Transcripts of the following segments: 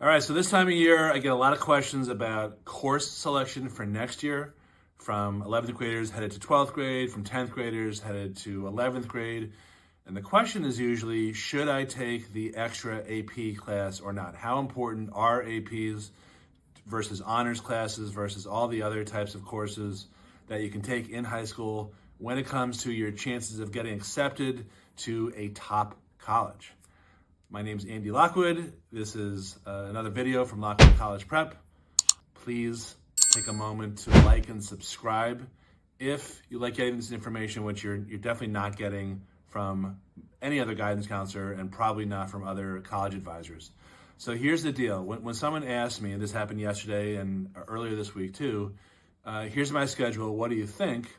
All right, so this time of year, I get a lot of questions about course selection for next year, from 11th graders headed to 12th grade, from 10th graders headed to 11th grade. And the question is usually, should I take the extra AP class or not? How important are APs versus honors classes versus all the other types of courses that you can take in high school when it comes to your chances of getting accepted to a top college? My name's Andy Lockwood. This is another video from Lockwood College Prep. Please take a moment to like and subscribe if you like getting this information, which you're definitely not getting from any other guidance counselor and probably not from other college advisors. So here's the deal. When someone asked me, and this happened yesterday and earlier this week too, here's my schedule, what do you think?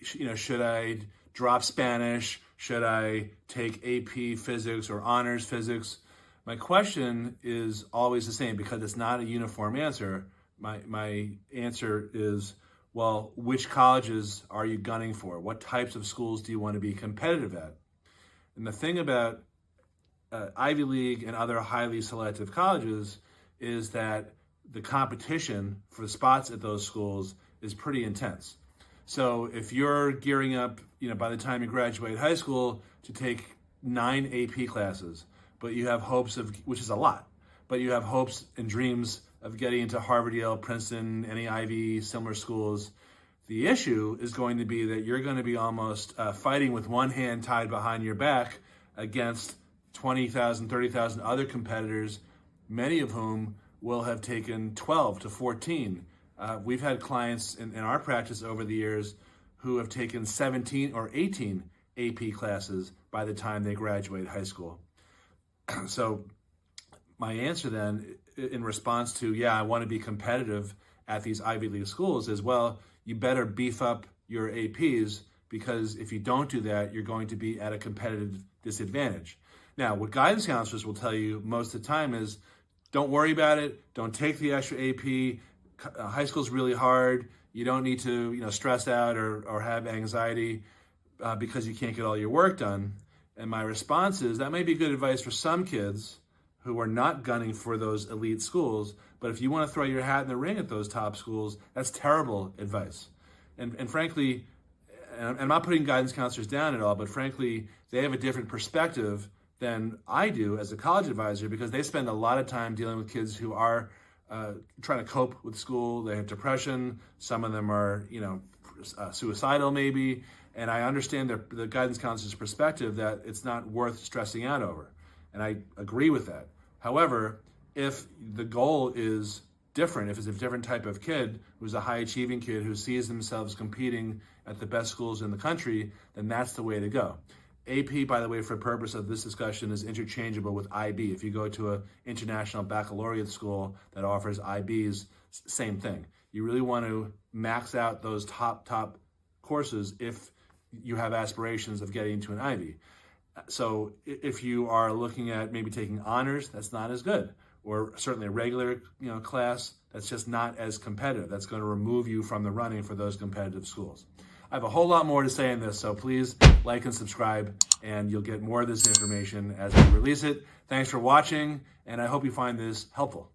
Should I drop Spanish? Should I take AP physics or honors physics? My question is always the same because it's not a uniform answer. My answer is, well, which colleges are you gunning for? What types of schools do you want to be competitive at? And the thing about Ivy League and other highly selective colleges is that the competition for the spots at those schools is pretty intense. So if you're gearing up, by the time you graduate high school to take 9 AP classes, but you have hopes of, which is a lot, but you have hopes and dreams of getting into Harvard, Yale, Princeton, any Ivy, similar schools, the issue is going to be that you're going to be almost fighting with one hand tied behind your back against 20,000, 30,000 other competitors, many of whom will have taken 12 to 14. We've had clients in our practice over the years who have taken 17 or 18 AP classes by the time they graduate high school. So my answer then, in response to, I want to be competitive at these Ivy League schools, is, well, you better beef up your APs, because if you don't do that, you're going to be at a competitive disadvantage. Now, what guidance counselors will tell you most of the time is, don't worry about it. Don't take the extra AP. High school's really hard. You don't need to, stress out or have anxiety because you can't get all your work done. And my response is, that may be good advice for some kids who are not gunning for those elite schools, but if you want to throw your hat in the ring at those top schools, that's terrible advice. And frankly, and I'm not putting guidance counselors down at all, but frankly, they have a different perspective than I do as a college advisor, because they spend a lot of time dealing with kids who are trying to cope with school. They have depression. Some of them are, suicidal maybe. And I understand the guidance counselor's perspective that it's not worth stressing out over. And I agree with that. However, if the goal is different, if it's a different type of kid who's a high achieving kid who sees themselves competing at the best schools in the country, then that's the way to go. AP, by the way, for the purpose of this discussion, is interchangeable with IB. If you go to an international baccalaureate school that offers IBs, same thing. You really want to max out those top courses if you have aspirations of getting into an Ivy. So if you are looking at maybe taking honors, that's not as good. Or certainly a regular class, that's just not as competitive. That's going to remove you from the running for those competitive schools. I have a whole lot more to say in this, so please like and subscribe, and you'll get more of this information as we release it. Thanks for watching, and I hope you find this helpful.